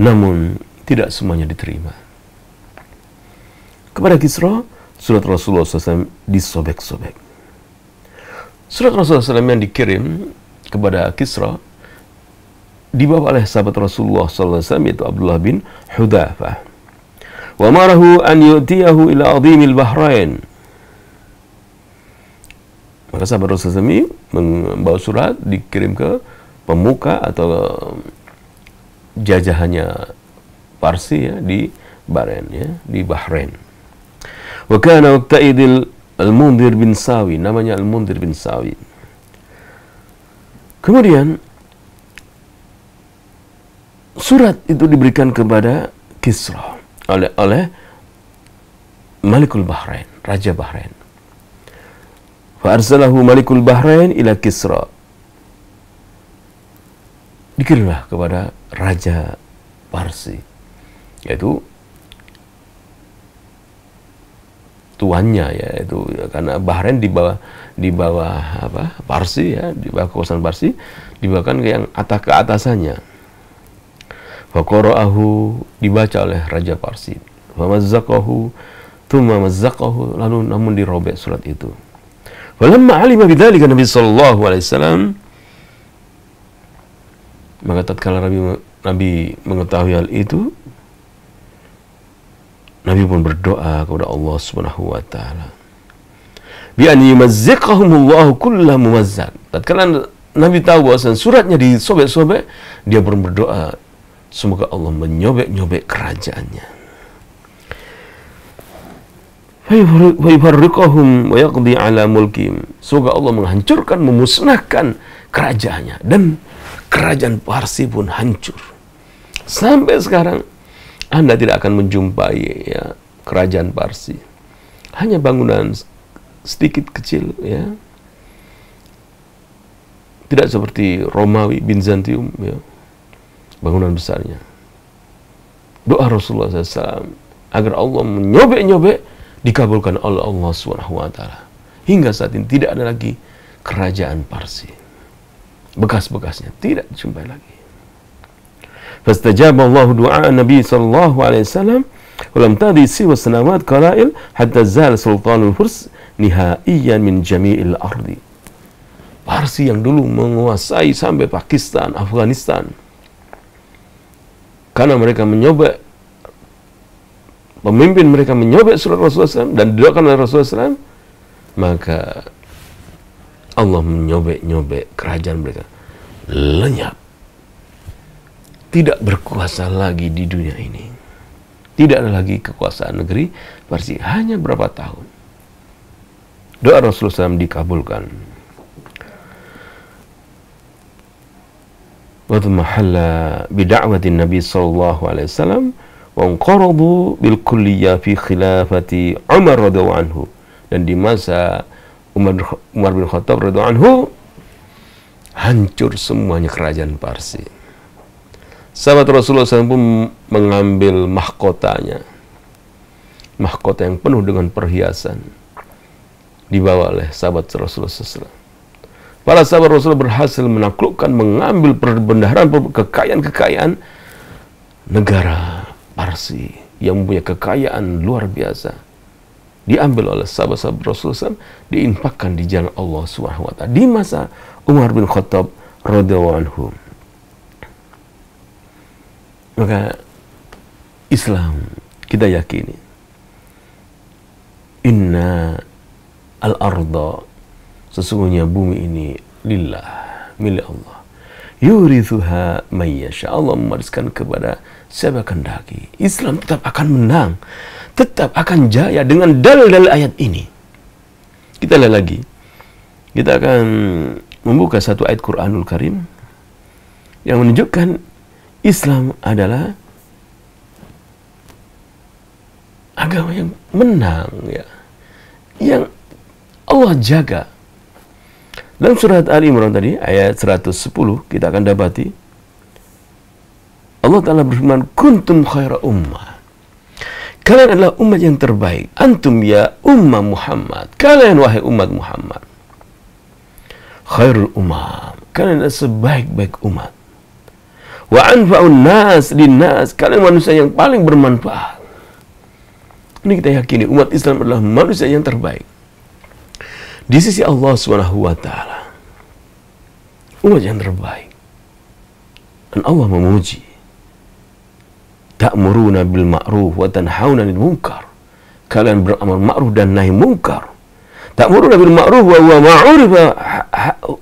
Namun tidak semuanya diterima. Kepada Kisra, surat Rasulullah SAW disobek-sobek. Surat Rasulullah SAW yang dikirim kepada Kisra dibawa oleh sahabat Rasulullah sallallahu alaihi wasallam, yaitu Abdullah bin Hudzafah. Wa marahu an yu'tiyahu ila adhimil bahrain. Maka sahabat Rasulullah SAW membawa surat dikirim ke pemuka atau jajahannya Parsi ya, di Bahrain ya, di Bahrain. Wa kana waqta'idil Al-Mundhir bin Sawi, namanya Al-Mundhir bin Sawi. Kemudian surat itu diberikan kepada Kisra oleh Malikul Bahrain, Raja Bahrain. Fa arsalahu Malikul Bahrain ila Kisra. Dikirimlah kepada Raja Parsi, yaitu tuannya ya, itu ya, karena Bahrain di bawah apa? Parsi ya, di bawah kekuasaan Parsi, dibawakan ke yang keatasannya. Faqara'ahu, dibaca oleh Raja Parsi. Famazzaqahu, thumma mazzaqahu, lalu namun dirobek surat itu. Walamma alima bidzalika Nabi sallallahu alaihi wasallam, maka tatkala Nabi mengetahui hal itu, Nabi pun berdoa kepada Allah Subhanahu wa taala. Bi an yumazziqahumullahu kullu mumazzaq. Tatkala Nabi tahu bahwa suratnya disobek-sobek, dia pun berdoa, semoga Allah menyobek-nyobek kerajaannya. Wa yufarriqahum wa yaqdi ala mulkim. Semoga Allah menghancurkan, memusnahkan kerajaannya, dan kerajaan Parsi pun hancur. Sampai sekarang Anda tidak akan menjumpai ya kerajaan Parsi. Hanya bangunan sedikit kecil ya. Tidak seperti Romawi, Bizantium ya. Bangunan besarnya. Doa Rasulullah SAW agar Allah menyobek-nyobek dikabulkan oleh Allah SWT. Hingga saat ini tidak ada lagi kerajaan Parsi. Bekas-bekasnya tidak dijumpai lagi. Fastajaba Allah du'a Nabi sallallahu alaihi wasallam wa lam tadi siwa sanawat qalail hatta zal sultanul furs nihaiyan min jami'il ardi. Parsi yang dulu menguasai sampai Pakistan, Afghanistan, karena mereka menyobek, pemimpin mereka menyobek surat Rasulullah SAW dan didoakan oleh Rasulullah SAW, maka Allah menyobek-nyobek kerajaan mereka, lenyap, tidak berkuasa lagi di dunia ini. Tidak ada lagi kekuasaan negeri Parsi. Hanya berapa tahun doa Rasulullah SAW dikabulkan. Wa mahalla bid'awatin Nabi sallallahu alaihi wasallam wa anqaradu bil kulliyah fi khilafati Umar radhiyallahu anhu. Dan di masa Umar bin Khattab radhiyallahu anhu hancur semuanya kerajaan Parsi. Sahabat Rasulullah SAW pun mengambil mahkotanya, mahkota yang penuh dengan perhiasan, dibawa oleh sahabat Rasulullah SAW. Para sahabat Rasulullah berhasil menaklukkan, mengambil perbendaharaan, kekayaan-kekayaan negara Parsi yang mempunyai kekayaan luar biasa. Diambil oleh sahabat-sahabat Rasulullah SAW, diinfakkan di jalan Allah SWT di masa Umar bin Khattab radhiyallahu anhu. Maka Islam kita yakini, inna al-arda, sesungguhnya bumi ini lillah, milik Allah. Yurithuha may yasha, Allah mewariskan kepada siapa kehendaki. Islam tetap akan menang, tetap akan jaya dengan dalil-dalil ayat ini. Kita lihat lagi. Kita akan membuka satu ayat Quranul Karim yang menunjukkan Islam adalah agama yang menang ya, yang Allah jaga. Dalam surat Ali Imran tadi, ayat 110, kita akan dapati Allah Ta'ala berfirman, kuntum khaira ummah, kalian adalah umat yang terbaik. Antum ya ummah Muhammad, kalian wahai umat Muhammad. Khairul ummah, kalian adalah sebaik-baik umat. Wa anfa'un nas linnas, kalian manusia yang paling bermanfaat. Ini kita yakini umat Islam adalah manusia yang terbaik di sisi Allah Subhanahu wa taala. umat yang terbaik. Dan Allah memuji, ta'muruna bil ma'ruf wa tanhauna 'anil munkar. Kalian beramal ma'ruf dan nahi munkar. Ta'muruna bil ma'ruf wa huwa ma'urifa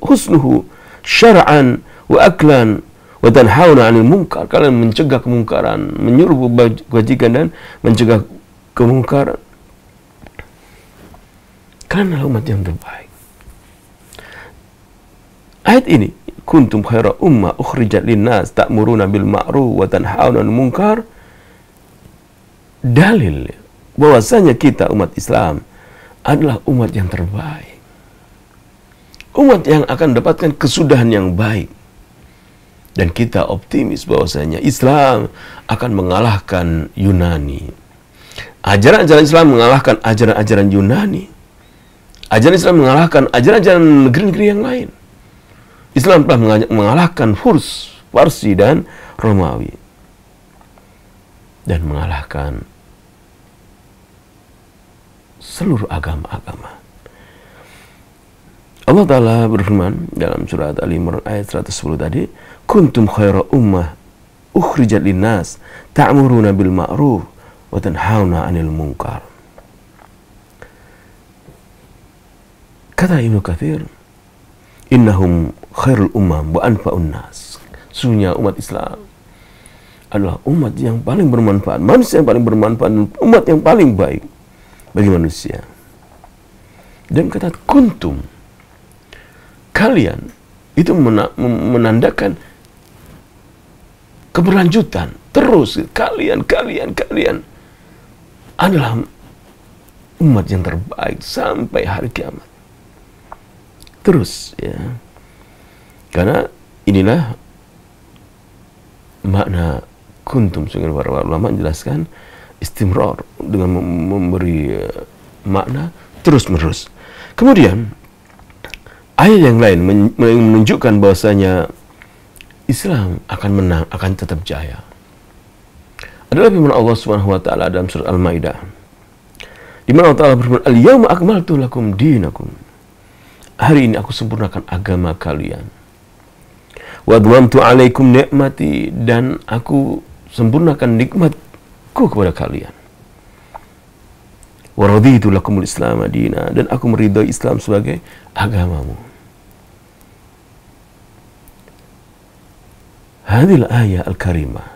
husnuhu syar'an wa aklan wa tanhauna 'anil munkar. Kalian mencegah kemungkaran, menyuruh kebajikan dan mencegah kemungkaran. Kalian adalah umat yang terbaik. Ayat ini, kuntum khaira ummah ukhrijat linnas ta'muruna bil ma'ruf wa tanhauna 'anil munkar, dalil bahwasanya kita umat Islam adalah umat yang terbaik. Umat yang akan mendapatkan kesudahan yang baik. Dan kita optimis bahwasanya Islam akan mengalahkan Yunani. Ajaran-ajaran Islam mengalahkan ajaran-ajaran Yunani. Ajaran Islam mengalahkan ajaran-ajaran negeri-negeri yang lain. Islam telah mengalahkan Furs, Parsi, dan Romawi. Dan mengalahkan seluruh agama-agama. Allah Ta'ala berfirman dalam surat Al-Imran ayat 110 tadi, kuntum khaira ummah ukhrijat linnas ta'muruna bil ma'ruf wa tanhauna 'anil munkar. Kata Ibnu Katsir, innahum khairul ummah wa anfa'un nas. Sesungguhnya umat Islam adalah umat yang paling bermanfaat, manusia yang paling bermanfaat, dan umat yang paling baik bagi manusia. Dan kata kuntum, kalian, itu menandakan keberlanjutan. Terus kalian adalah umat yang terbaik sampai hari kiamat. Terus ya. Karena inilah makna kuntum. Sehingga para ulama menjelaskan istimrar dengan memberi makna terus-menerus. Kemudian ayat yang lain menunjukkan bahwasanya Islam akan menang, akan tetap jaya. Adalah firman Allah Subhanahu wa taala dalam surat Al-Maidah. Di mana Allah Ta'ala berfirman, "Al-yauma akmaltu lakum dinakum." Hari ini aku sempurnakan agama kalian. Wa admamtu 'alaikum ni'mati, dan aku sempurnakan nikmatku kepada kalian. Wa raditu lakumul Islam madina, dan aku meridai Islam sebagai agamamu. Hadhihi al-ayah al-karimah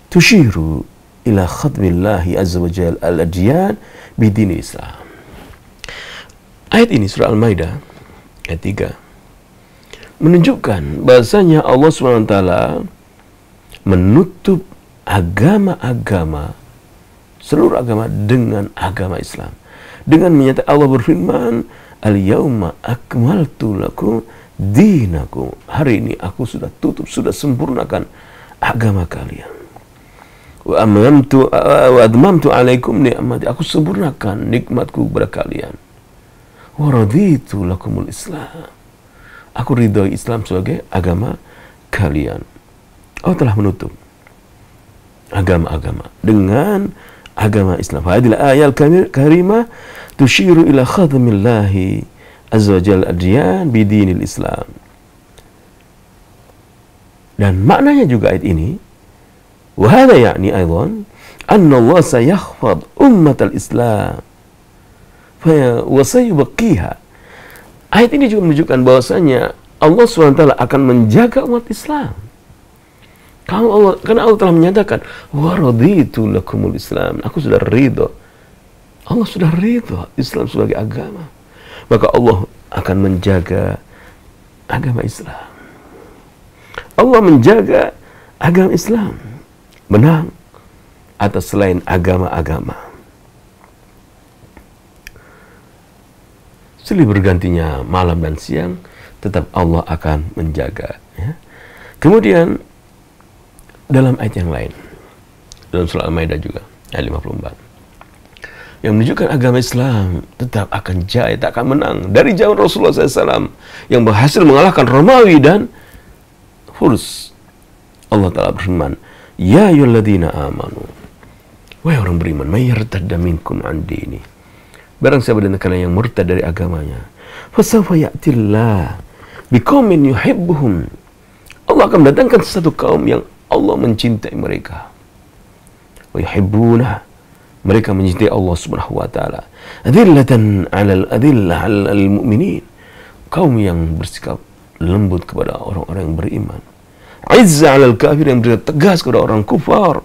tushiru ila khatmillahi azza wa jalla al-adyan bidin Islam. Ayat ini surah Al-Maidah ayat 3 menunjukkan bahasanya Allah SWT menutup agama-agama, seluruh agama, dengan agama Islam. Dengan menyatakan, Allah berfirman, "Al-yauma akmaltu lakum dinakum." Hari ini aku sudah tutup, sudah sempurnakan agama kalian. Wa admamtu 'alaikum ni'mati. Aku sempurnakan nikmatku kepada kalian. Wa raditu lakumul Islam. Aku ridhoi Islam sebagai agama kalian. Allah telah menutup agama-agama dengan agama Islam. Hadil ayat karimah tushiru ila khatmillahi azza wa jalla adyan bidinil Islam. Dan maknanya juga ayat ini, wa hadha ya'ni aidan anna Allah sayakhfad ummatal Islam wa sayubqiha. Ayat ini juga menunjukkan bahwasanya Allah SWT akan menjaga umat Islam. Karena Allah telah menyatakan, wa raditu lakumul Islam. Aku sudah ridho. Allah sudah ridho Islam sebagai agama. Maka Allah akan menjaga agama Islam. Allah menjaga agama Islam menang atas selain agama-agama. Silih bergantinya malam dan siang, tetap Allah akan menjaga. Ya. Kemudian dalam ayat yang lain, dalam surah Al-Maidah juga ayat 54, yang menunjukkan agama Islam tetap akan jaya, tak akan menang. Dari zaman Rasulullah SAW yang berhasil mengalahkan Romawi dan Furs, Allah Ta'ala berfirman, "Ya ayyuhalladzina amanu." Wahai orang beriman, "May yartadda minkum an dini." Barang siapa dari kalian yang murtad dari agamanya, fasawfa ya'tillah biqaumin yuhibbuhum. Allah akan mendatangkan satu kaum yang Allah mencintai mereka. Wa yuhibbuna, mereka mencintai Allah Subhanahu wa taala. Adillatan 'alal adillah 'alal mu'minin, kaum yang bersikap lembut kepada orang-orang yang beriman. Izza 'alal kafir, yang bersikap tegas kepada orang kufar.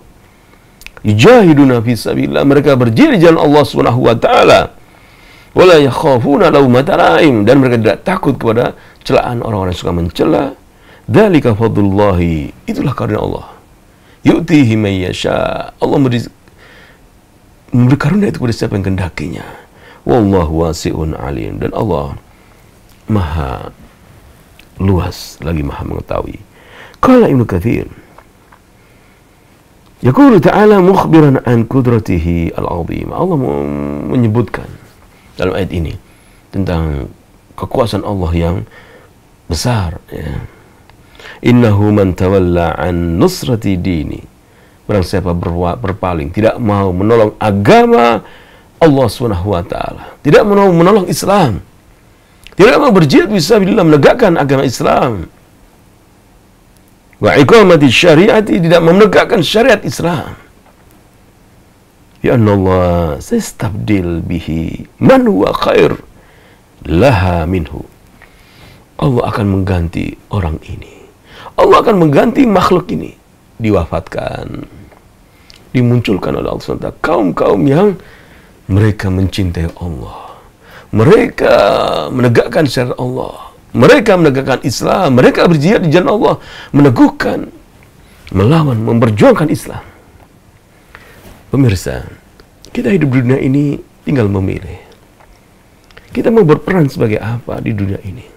Yujahiduna fi sabilillah, mereka berjihad di jalan Allah Subhanahu wa taala. Wala yakhafuna laumata laim, dan mereka tidak takut kepada celaan orang-orang yang suka mencela. Dzalika fadlullahi, itulah karunia Allah. Yu'tihi may yasha, Allah memberi karunia itu kepada siapa yang kehendakinya. Wallahu wasi'un alim, dan Allah maha luas lagi maha mengetahui. Qala Ibnu Katsir, yaqulu ta'ala mukhbiran an qudratihi al-'azim. Allah menyebutkan dalam ayat ini tentang kekuasaan Allah yang besar, ya. Innahu man tawalla an nusrati dini, barang siapa berpaling, tidak mau menolong agama Allah Subhanahu wa taala, tidak mau menolong Islam, tidak mau berjihad fisabilillah, menegakkan agama Islam, wa iqamati syariati, tidak mau menegakkan syariat Islam, ya Allah sayastabdil bihi man huwa khair laha minhu. Allah akan mengganti orang ini, Allah akan mengganti makhluk ini, diwafatkan, dimunculkan oleh Allah SWT kaum-kaum yang mereka mencintai Allah, mereka menegakkan syariat Allah, mereka menegakkan Islam, mereka berjihad di jalan Allah, meneguhkan, melawan, memperjuangkan Islam. Pemirsa, kita hidup di dunia ini tinggal memilih. Kita mau berperan sebagai apa di dunia ini?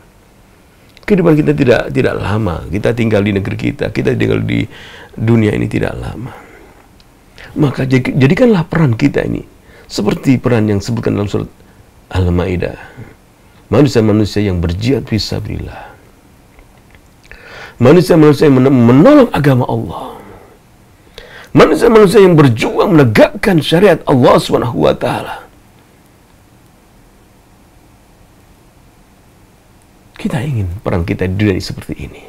Kehidupan kita tidak lama. Kita tinggal di negeri kita tinggal di dunia ini tidak lama. Maka jadikanlah peran kita ini seperti peran yang disebutkan dalam surat Al-Maidah. Manusia-manusia yang berjihad fisabilillah. Manusia-manusia yang menolong agama Allah. Manusia-manusia yang berjuang menegakkan syariat Allah Subhanahu wa taala. Kita ingin perang kita di dunia ini seperti ini.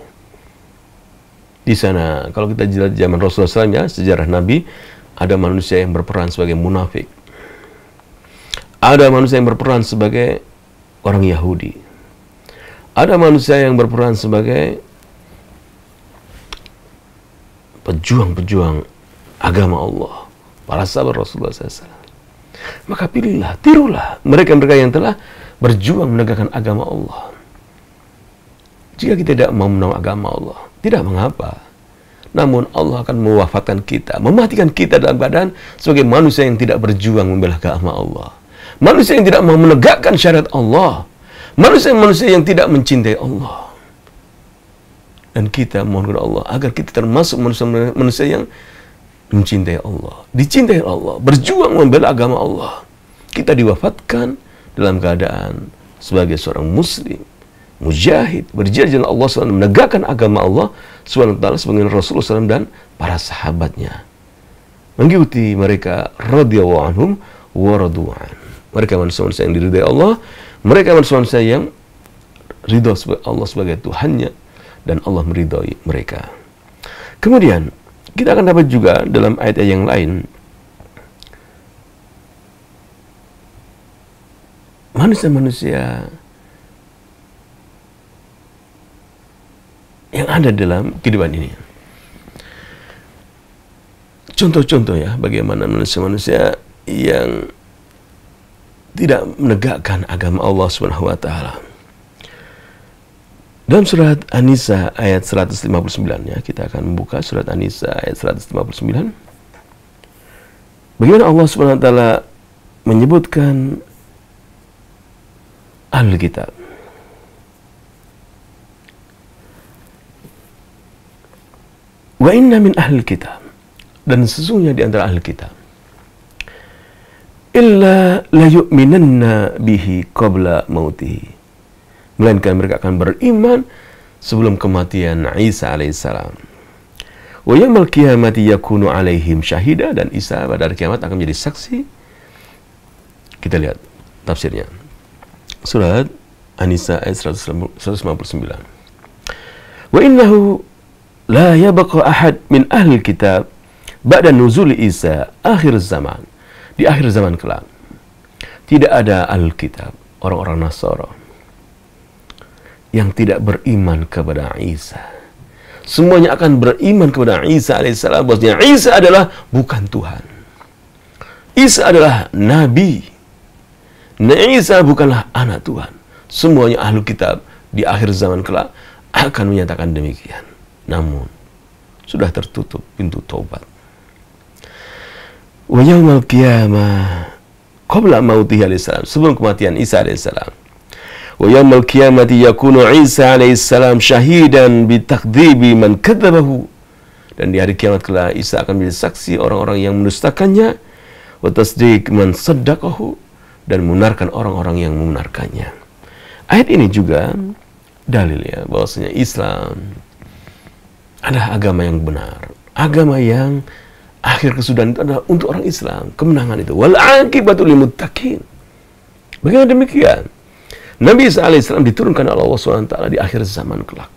Di sana, kalau kita lihat zaman Rasulullah SAW, ya, sejarah Nabi, ada manusia yang berperan sebagai munafik. Ada manusia yang berperan sebagai orang Yahudi. Ada manusia yang berperan sebagai pejuang-pejuang agama Allah, para sahabat Rasulullah SAW. Maka pilihlah, tirulah mereka-mereka yang telah berjuang menegakkan agama Allah. Jika kita tidak mau menolong agama Allah, tidak mengapa. Namun Allah akan mewafatkan kita, mematikan kita dalam keadaan sebagai manusia yang tidak berjuang membela agama Allah. Manusia yang tidak mau menegakkan syariat Allah. Manusia-manusia yang tidak mencintai Allah. Dan kita mohon kepada Allah agar kita termasuk manusia yang mencintai Allah, dicintai Allah, berjuang membela agama Allah. Kita diwafatkan dalam keadaan sebagai seorang muslim, mujahid, berjihad jalan Allah SWT, menegakkan agama Allah SWT sebagai Rasulullah SAW dan para sahabatnya. Mengikuti mereka radhiyallahu anhum wa radu'an. Mereka manusia-manusia yang diridai Allah, mereka manusia-manusia yang ridha Allah sebagai Tuhannya, dan Allah meridai mereka. Kemudian kita akan dapat juga dalam ayat yang lain, manusia-manusia yang ada dalam kehidupan ini. Contoh-contoh, ya, bagaimana manusia-manusia yang tidak menegakkan agama Allah Subhanahu wa taala. Dalam surat An-Nisa ayat 159, ya, kita akan membuka surat An-Nisa ayat 159. Bagaimana Allah Subhanahu wa taala menyebutkan Ahlul Kitab. Wa inna min ahlil kitab, dan sesungguhnya di antara ahli kitab, illa la yu'minanna bihi qabla mautihi, melainkan mereka akan beriman sebelum kematian Isa alaihissalam. Wa yaumil qiyamati yakunu alaihim syahida, dan Isa pada hari kiamat akan menjadi saksi. Kita lihat tafsirnya. Surat An-Nisa ayat 159. Wa innahu la yabqa ahad min ahli kitab ba'da nuzul Isa akhir zaman. Di akhir zaman kelak tidak ada ahli kitab, orang-orang Nasara, yang tidak beriman kepada Isa. Semuanya akan beriman kepada Isa alaihissalam, bahwasanya Isa adalah bukan Tuhan. Isa adalah nabi. Isa bukanlah anak Tuhan. Semuanya ahli kitab di akhir zaman kelak akan menyatakan demikian. Namun sudah tertutup pintu taubat. Wa yaumal qiyamah qabla mautihi alaihissalam, sebelum kematian Isa alaihissalam. Wa yaumal qiyamati yakunu Isa alaihissalam syahidan bi takdzibi man kadzabahu. Dan di hari kiamat kelak Isa akan menjadi saksi orang-orang yang mendustakannya, wa tasdiq man saddaqahu, dan membenarkan orang-orang yang membenarkannya. Ayat ini juga dalil ya bahwasanya Islam adalah agama yang benar, agama yang akhir kesudahan itu adalah untuk orang Islam, kemenangan itu. Wal aqibatu lil muttaqin. Bagaimana demikian? Nabi Isa alaihissalam diturunkan oleh Allah SWT di akhir zaman kelak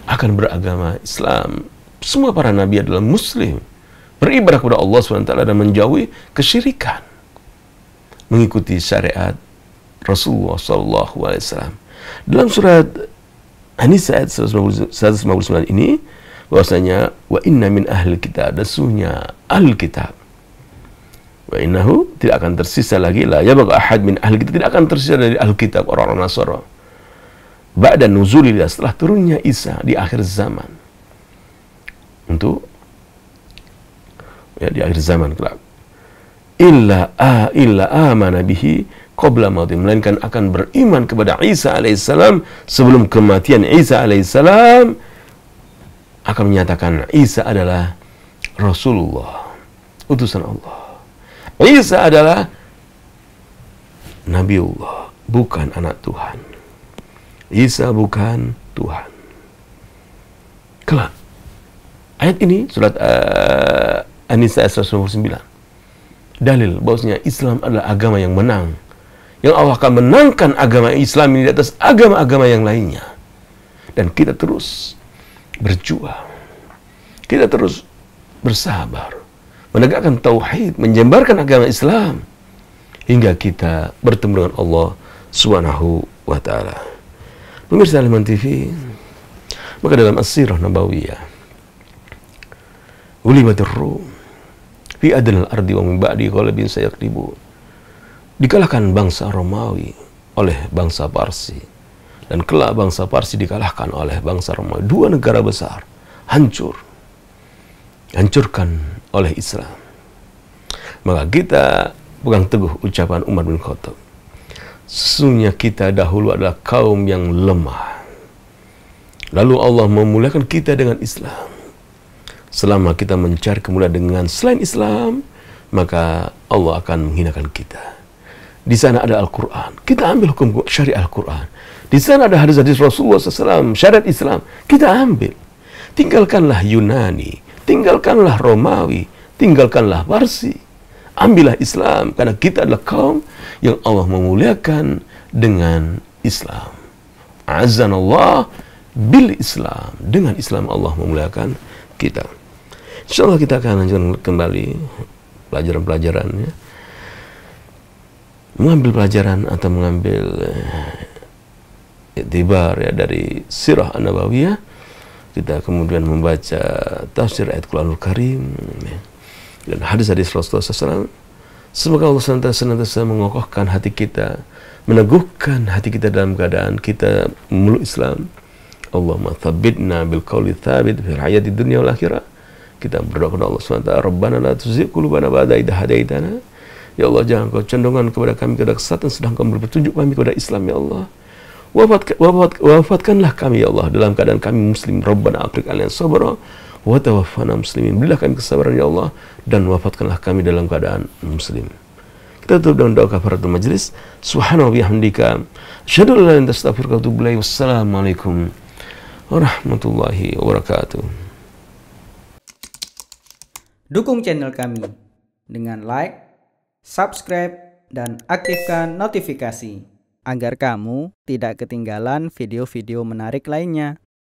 akan beragama Islam. Semua para nabi adalah muslim, beribadah kepada Allah SWT dan menjauhi kesyirikan, mengikuti syariat Rasulullah SAW. Dalam surat An-Nisa ayat 159 ini bahwasanya wa inna min ahli kitab, sesungguhnya ahli kitab, wa innahu, tidak akan tersisa lagi, la yabqa ahad min ahli kitab, tidak akan tersisa dari ahli kitab, orang-orang Nasara, ba'da nuzulillah, setelah turunnya Isa di akhir zaman, untuk ya di akhir zaman kelak, illa amana bihi qabla mauti, melainkan akan beriman kepada Isa alaihissalam sebelum kematian Isa alaihissalam, akan menyatakan Isa adalah Rasulullah, utusan Allah. Isa adalah Nabiullah, bukan anak Tuhan. Isa bukan Tuhan. Kelak ayat ini surat An-Nisa 199 dalil bahwasanya Islam adalah agama yang menang, yang Allah akan menangkan agama Islam ini di atas agama-agama yang lainnya. Dan kita terus berjuang, kita terus bersabar, menegakkan tauhid, menjembarkan agama Islam, hingga kita bertemu dengan Allah Subhanahu wa ta'ala. Pemirsa Al-Iman TV, maka dalam As-Sirah Nabawiyah, ulimatir Rum fi adnal ardi wa min ba'di ghalabin sayaqlibun, dikalahkan bangsa Romawi oleh bangsa Parsi, dan kelak bangsa Parsi dikalahkan oleh bangsa Romawi. Dua negara besar hancurkan oleh Islam. Maka kita pegang teguh ucapan Umar bin Khattab, sesungguhnya kita dahulu adalah kaum yang lemah, lalu Allah memuliakan kita dengan Islam. Selama kita mencari kemuliaan dengan selain Islam, maka Allah akan menghinakan kita. Di sana ada Al-Quran, kita ambil hukum syariat Al-Quran. Di sana ada hadis-hadis Rasulullah SAW, syariat Islam, kita ambil. Tinggalkanlah Yunani, tinggalkanlah Romawi, tinggalkanlah Parsi. Ambillah Islam, karena kita adalah kaum yang Allah memuliakan dengan Islam. Azanallah bil Islam, dengan Islam Allah memuliakan kita. InsyaAllah kita akan lanjutkan kembali pelajaran-pelajarannya, mengambil pelajaran atau mengambil iktibar ya dari Sirah An-Nabawiyah. Kita kemudian membaca tafsir ayat Al-Quranul Karim dan hadis-hadis Rasulullah SAW. Semoga Allah senantiasa mengokohkan hati kita, meneguhkan hati kita dalam keadaan kita memeluk Islam. Allahumma thabbitna bil qawli thabit fil hayati dunya wal akhirah. Kita berdoa kepada Allah SWT, Rabbana la tuzigh qulubana ba'da idh hadaitana. Ya Allah, jangan kau condongkan kepada kami kepada kesesatan, sedang kau berpetunjuk kami kepada Islam, ya Allah. Wafatkanlah kami, ya Allah, dalam keadaan kami muslim. Rabbana afrik alaihi sabra wa tawaffana muslimin. Berilah kami kesabaran, ya Allah, dan wafatkanlah kami dalam keadaan muslim. Kita tutup dengan doa kafaratul majlis. Subhanallahi wa bihamdika, asyhadu an la ilaha illa anta, astaghfiruka wa atubu ilaik. Wassalamualaikum warahmatullahi wabarakatuh. Dukung channel kami dengan like, subscribe, dan aktifkan notifikasi. agar kamu tidak ketinggalan video-video menarik lainnya.